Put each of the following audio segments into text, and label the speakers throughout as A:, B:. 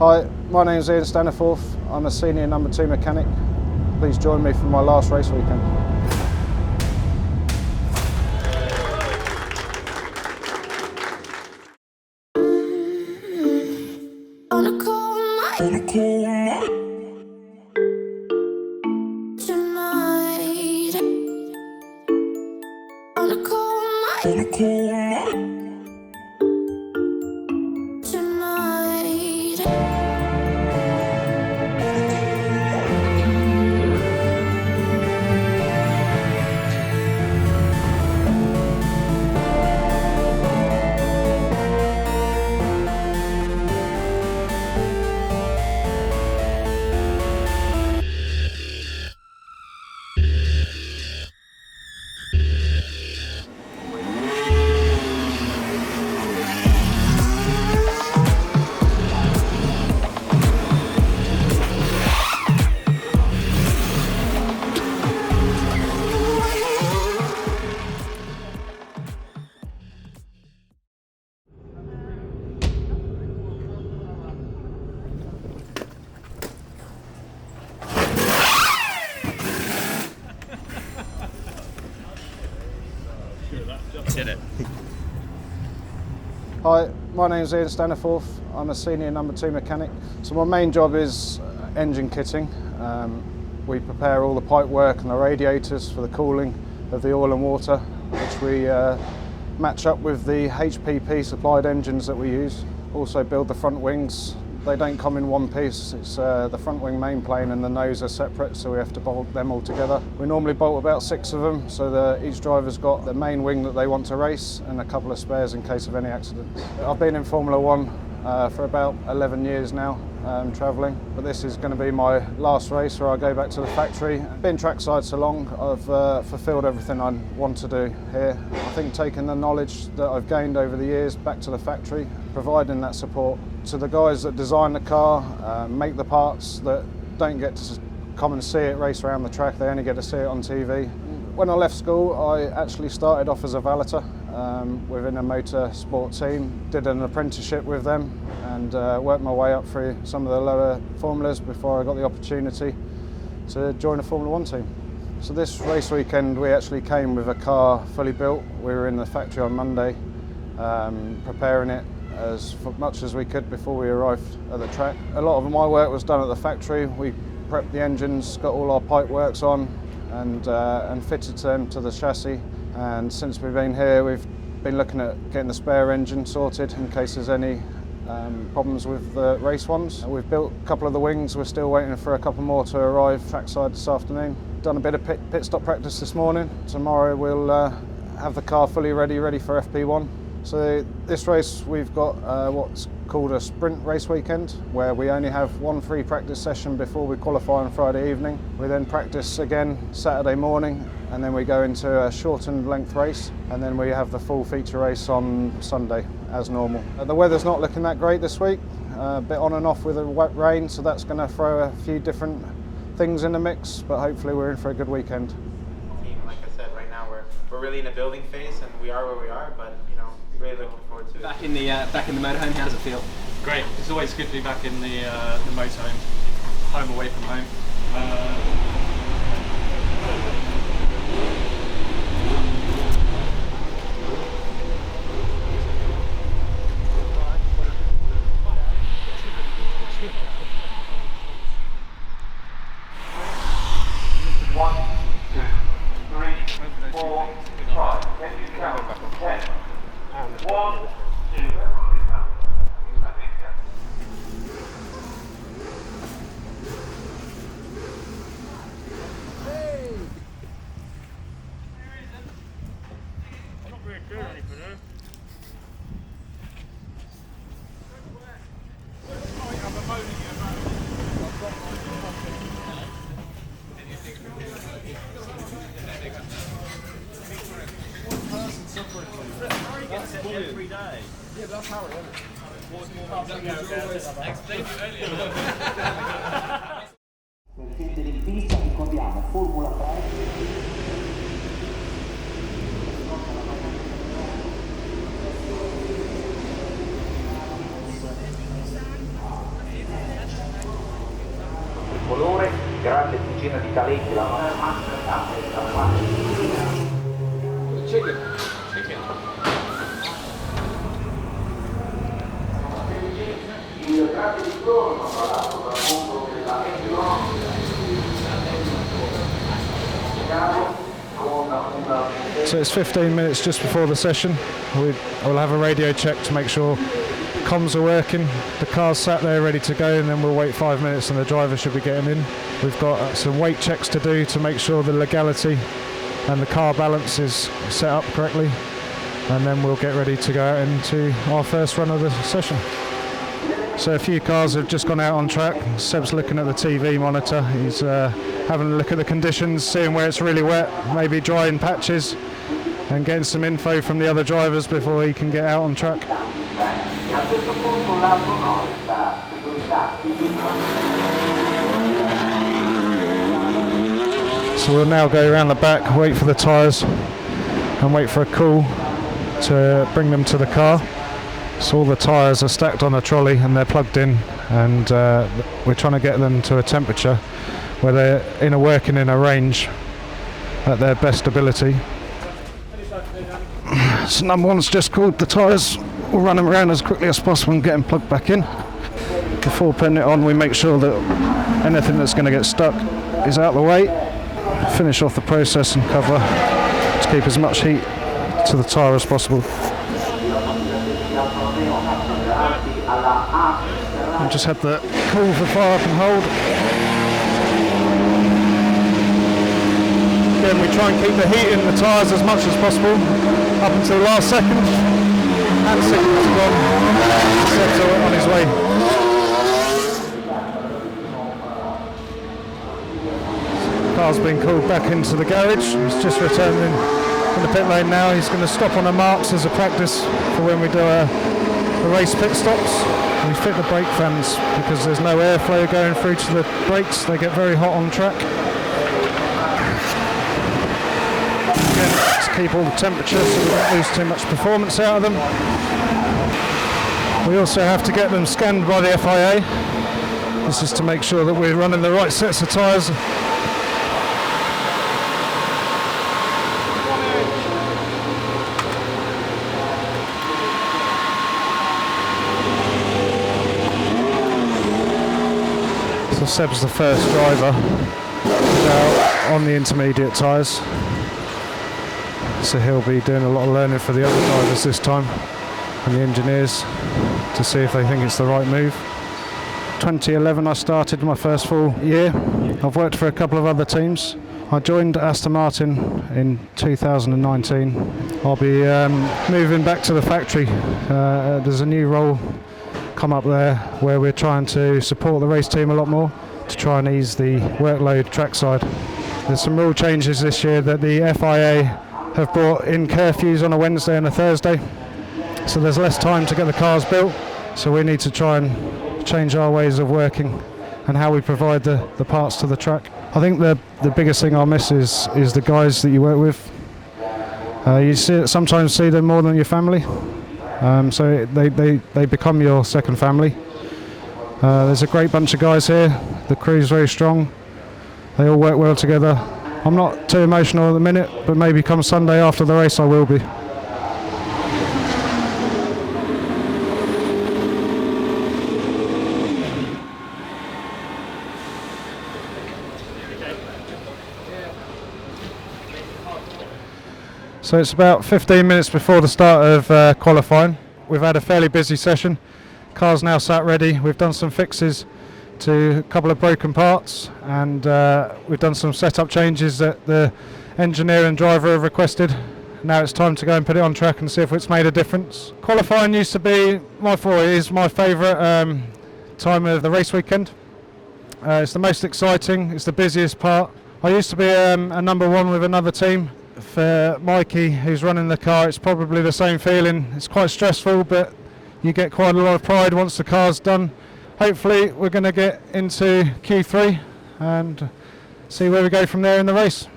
A: Hi, my name is Ian Staniforth. I'm a senior No.2 mechanic. Please join me for my last race weekend.
B: On a cold night tonight, on a cold night tonight.
C: Did it.
A: Hi, my name is Ian Staniforth. I'm a senior No.2 mechanic. So my main job is engine kitting. We prepare all the pipe work and the radiators for the cooling of the oil and water, which we match up with the HPP supplied engines that we use. Also build the front wings. They don't come in one piece. It's the front wing main plane and the nose are separate, so we have to bolt them all together. We normally bolt about 6 of them, so that each driver's got the main wing that they want to race and a couple of spares in case of any accidents. I've been in Formula 1 for about 11 years now, travelling, but this is going to be my last race where I go back to the factory. Been trackside so long, I've fulfilled everything I want to do here. I think taking the knowledge that I've gained over the years back to the factory, providing that support to the guys that design the car, make the parts that don't get to come and see it race around the track, they only get to see it on TV. When I left school, I actually started off as a valeter within a motor sport team, did an apprenticeship with them and worked my way up through some of the lower formulas before I got the opportunity to join a Formula 1 team. So this race weekend we actually came with a car fully built. We were in the factory on Monday preparing it as much as we could before we arrived at the track. A lot of my work was done at the factory. We prepped the engines, got all our pipe works on and fitted them to the chassis. And since we've been here, we've been looking at getting the spare engine sorted in case there's any problems with the race ones. We've built a couple of the wings. We're still waiting for a couple more to arrive trackside this afternoon. Done a bit of pit stop practice this morning. Tomorrow we'll have the car fully ready for FP1. So this race we've got what's called a sprint race weekend, where we only have one free practice session before we qualify on Friday evening. We then practice again Saturday morning, and then we go into a shortened length race, and then we have the full feature race on Sunday as normal. The weather's not looking that great this week, a bit on and off with the wet rain, so that's going to throw a few different things in the mix, but hopefully we're in for a good weekend.
D: Like I said, right now we're really in a building phase, and we are where we are, but you know, really looking forward to it.
C: Back in the motorhome, how does it feel?
E: Great. It's always good to be back in the motorhome, home away from home.
C: Every day.
F: Yeah, that's how it is.
G: Nel film dell'inpista ricordiamo Formula 3. pieno di talenti, la nostra masterclass è da qua. Il grande ritorno tra l'altro dal mondo della
A: So it's 15 minutes just before the session. We'll have a radio check to make sure comms are working, the car's sat there ready to go, and then we'll wait 5 minutes and the driver should be getting in. We've got some weight checks to do to make sure the legality and the car balance is set up correctly, and then we'll get ready to go out into our first run of the session. So a few cars have just gone out on track. Seb's looking at the TV monitor. He's having a look at the conditions, seeing where it's really wet, maybe dry in patches, and getting some info from the other drivers before he can get out on track. So we'll now go around the back, wait for the tyres, and wait for a call to bring them to the car. So all the tyres are stacked on a trolley and they're plugged in, and we're trying to get them to a temperature where they're working in a range at their best ability. So number one's just called the tyres. We'll run them around as quickly as possible and get them plugged back in. Before putting it on, we make sure that anything that's going to get stuck is out of the way. Finish off the process and cover to keep as much heat to the tyre as possible. I just had the call for fire up and hold. Again, we try and keep the heat in the tyres as much as possible up until the last second. And signal's gone. Seb's on his way. The car's been called back into the garage. He's just returning in the pit lane now. He's going to stop on the marks as a practice for when we do the race pit stops. We fit the brake fans because there's no airflow going through to the brakes. They get very hot on track. Again, to keep all the temperature so we don't lose too much performance out of them. We also have to get them scanned by the FIA. This is to make sure that we're running the right sets of tyres. So Seb's the first driver on the intermediate tyres, so he'll be doing a lot of learning for the other drivers this time and the engineers to see if they think it's the right move. 2011 I started my first full year. I've worked for a couple of other teams. I joined Aston Martin in 2019. I'll be moving back to the factory. There's a new role come up there where we're trying to support the race team a lot more to try and ease the workload trackside. There's some rule changes this year that the FIA have brought in curfews on a Wednesday and a Thursday, so there's less time to get the cars built, so we need to try and change our ways of working and how we provide the parts to the track. I think the biggest thing I'll miss is the guys that you work with. You sometimes see them more than your family. So they become your second family. There's a great bunch of guys here. The crew's very strong. They all work well together. I'm not too emotional at the minute, but maybe come Sunday after the race I will be. So it's about 15 minutes before the start of qualifying. We've had a fairly busy session. Car's now sat ready. We've done some fixes to a couple of broken parts, and we've done some setup changes that the engineer and driver have requested. Now it's time to go and put it on track and see if it's made a difference. Qualifying used to be my favourite time of the race weekend. It's the most exciting, it's the busiest part. I used to be a number one with another team. For Mikey, who's running the car, it's probably the same feeling. It's quite stressful, but you get quite a lot of pride once the car's done. Hopefully we're going to get into Q3 and see where we go from there in the race.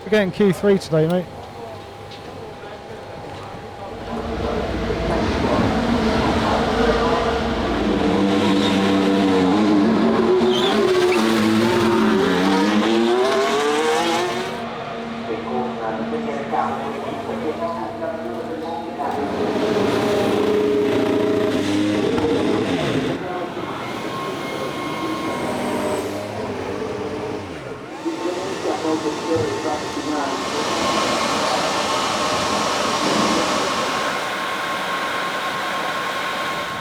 A: We're getting Q3 today, mate.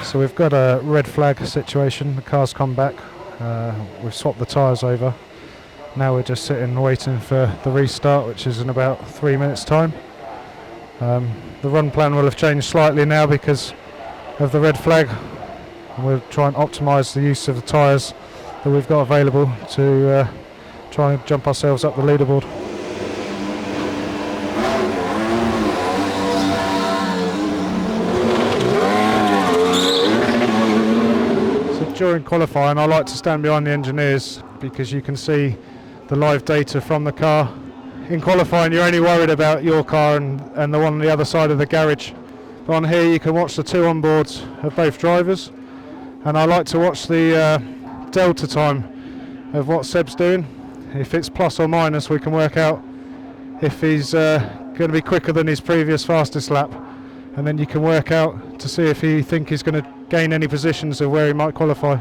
A: So we've got a red flag situation, the car's come back, we've swapped the tyres over. Now we're just sitting waiting for the restart, which is in about 3 minutes time. The run plan will have changed slightly now because of the red flag. We'll try and optimise the use of the tyres that we've got available to try and jump ourselves up the leaderboard. During qualifying, I like to stand behind the engineers because you can see the live data from the car. In qualifying, you're only worried about your car and the one on the other side of the garage. But on here, you can watch the two onboards of both drivers, and I like to watch the delta time of what Seb's doing. If it's plus or minus, we can work out if he's going to be quicker than his previous fastest lap, and then you can work out to see if you think he's going to gain any positions of where he might qualify.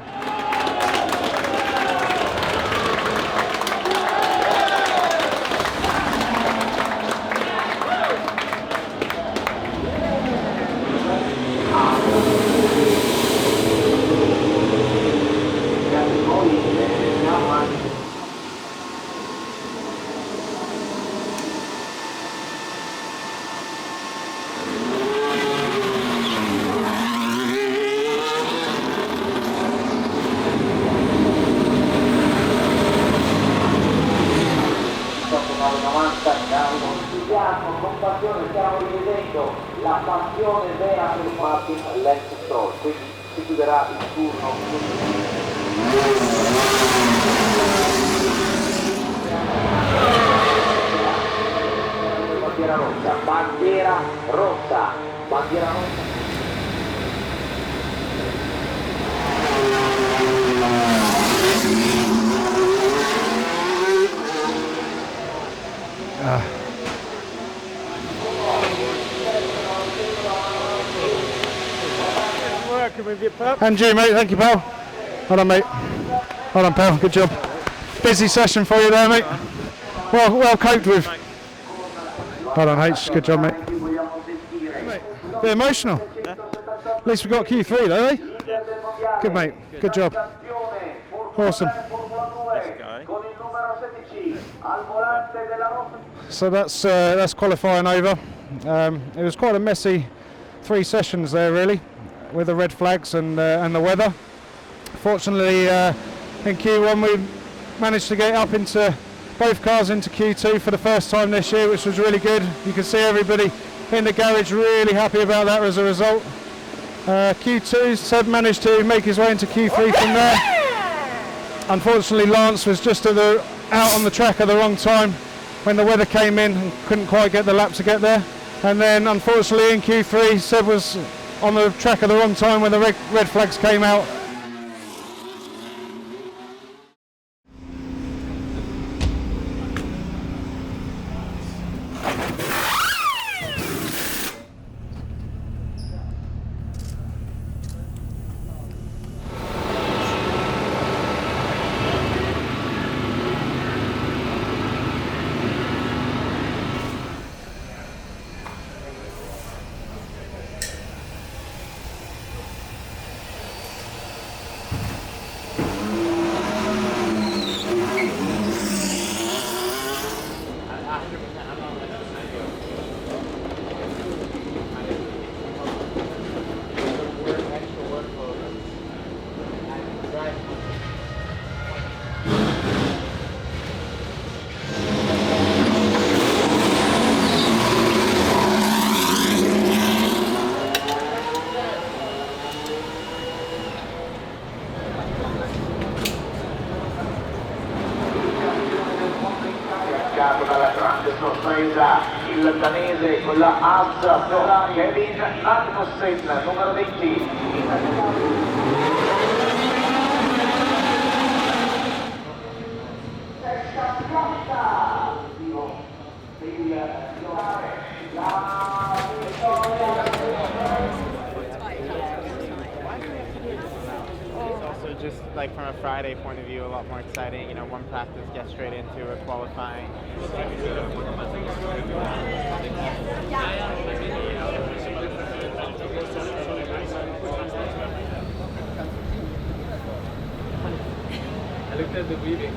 G: Stiamo rivedendo la passione vera per Martin Lance Stroll, quindi si chiuderà il turno. Bandiera rossa, bandiera rossa, bandiera rossa.
A: And you, mate. Thank you, pal. Well done, mate. Well done, pal. Good job. Busy session for you there, mate. Well coped with. Well done, H. Good job, mate. Bit emotional. At least we got Q3 though, eh? Good, mate. Good job. Awesome. So that's qualifying over. It was quite a messy 3 sessions there, really, with the red flags and the weather. Fortunately, in Q1 we managed to get up into both cars into Q2 for the first time this year, which was really good. You can see everybody in the garage really happy about that as a result. Q2, Seb managed to make his way into Q3 from there. Unfortunately, Lance was just out on the track at the wrong time when the weather came in and couldn't quite get the lap to get there. And then unfortunately in Q3, Seb was on the track at the wrong time when the red flags came out.
G: Dalla grande sorpresa il danese con la Aston Kevin Magnussen, numero 20. Sesta piazza per il
D: like from a Friday point of view, a lot more exciting. You know, one practice, get straight into it, qualifying.
E: I looked at the weaving.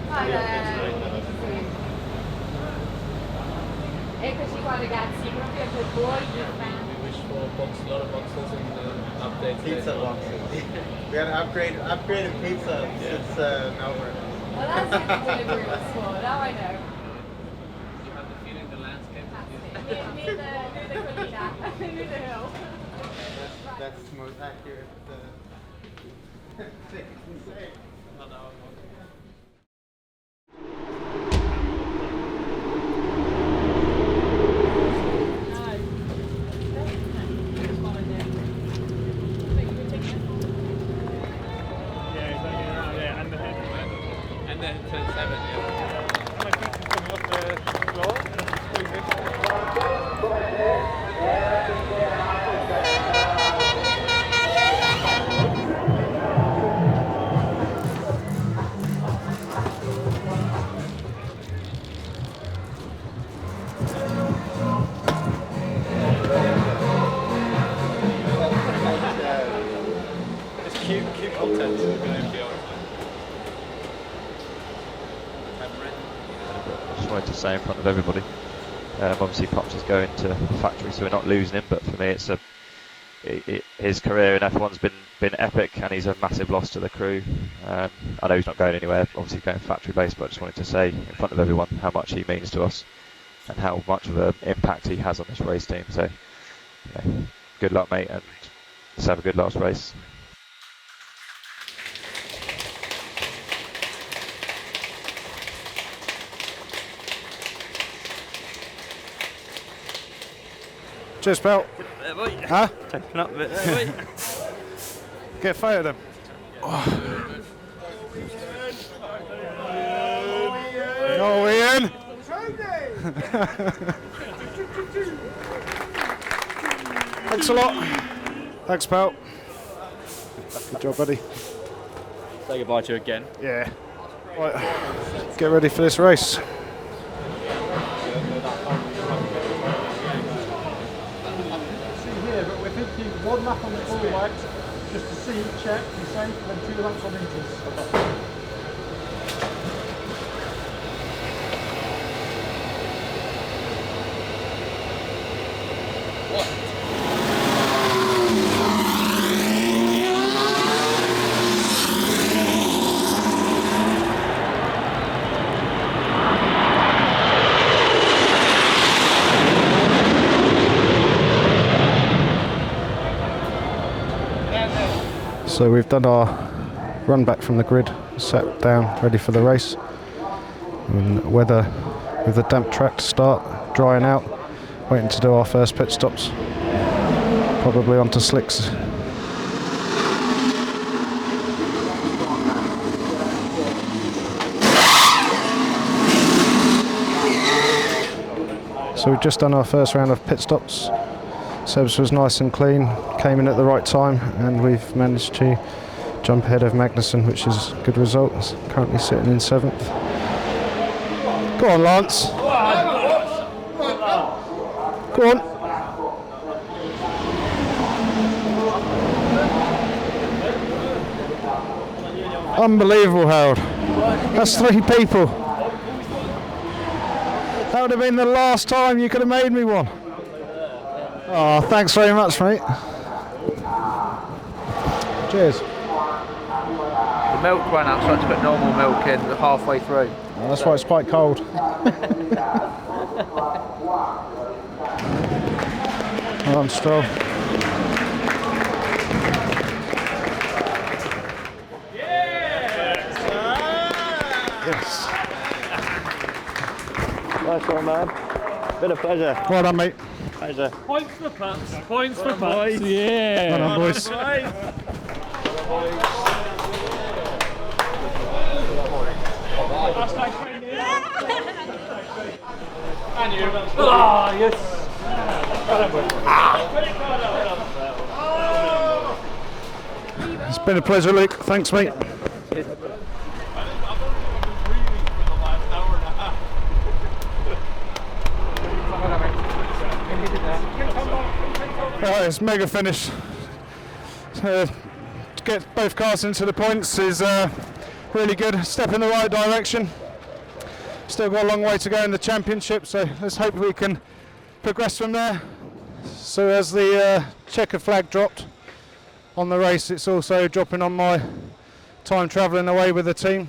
F: Eccoci qua ragazzi, proprio per voi,
E: We wish for a lot of boxes and updates.
D: Pizza boxes. We had upgraded pizza since Melbourne.
F: Well, that's what the delivery was for, now I know.
E: You have the feeling the landscape is
F: Near the collina, near the hill.
D: That's the most accurate thing to say.
E: and then turn 7, yeah. It's cute content to go and be on.
H: I just wanted to say in front of everybody, obviously Pops is going to the factory, so we're not losing him, but for me it's his career in F1's been epic, and he's a massive loss to the crew. I know he's not going anywhere, obviously going factory based, but I just wanted to say in front of everyone how much he means to us and how much of an impact he has on this race team. So good luck, mate, and let's have a good last race.
A: Cheers, pal. Huh?
C: Taking up a bit.
A: Get a photo of them. Oh, Ian! Thanks a lot. Thanks, pal. Good job, buddy.
C: Say goodbye to you again.
A: Yeah. Right. Get ready for this race.
I: But we're thinking one lap on the full light, just to see, check, be safe, and then 2 laps on inters.
A: So we've done our run back from the grid, sat down, ready for the race. And weather with the damp track to start, drying out, waiting to do our first pit stops. Probably onto slicks. So we've just done our first round of pit stops. Seb's was nice and clean, came in at the right time, and we've managed to jump ahead of Magnussen, which is a good result. He's currently sitting in 7th. Go on, Lance. Go on. Unbelievable, Harold. That's 3 people. That would have been the last time you could have made me one. Oh, thanks very much, mate. Cheers.
J: The milk ran out, so I had to put normal milk in halfway through.
A: Oh, that's why it's quite cold. Well done, Stroll. Yes.
C: Nice one, man. Been a pleasure.
A: Well done, mate.
C: Pleasure.
E: Points for Pats. Points for Pats. Yeah.
A: Well done, boys.
E: And you. Oh, yes.
A: It's been a pleasure, Luke. Thanks, mate. Right, it's mega finish. To get both cars into the points is really good. Step in the right direction. Still got a long way to go in the championship, so let's hope we can progress from there. So as the checker flag dropped on the race, it's also dropping on my time travelling away with the team.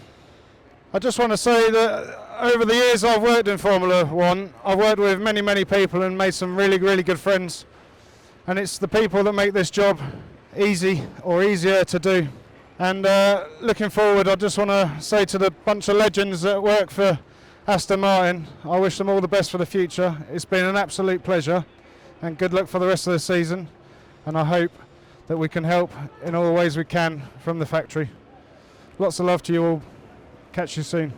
A: I just want to say that over the years I've worked in Formula One, I've worked with many people and made some really good friends. And it's the people that make this job easy or easier to do. And looking forward, I just want to say to the bunch of legends that work for Aston Martin, I wish them all the best for the future. It's been an absolute pleasure, and good luck for the rest of the season. And I hope that we can help in all the ways we can from the factory. Lots of love to you all. Catch you soon.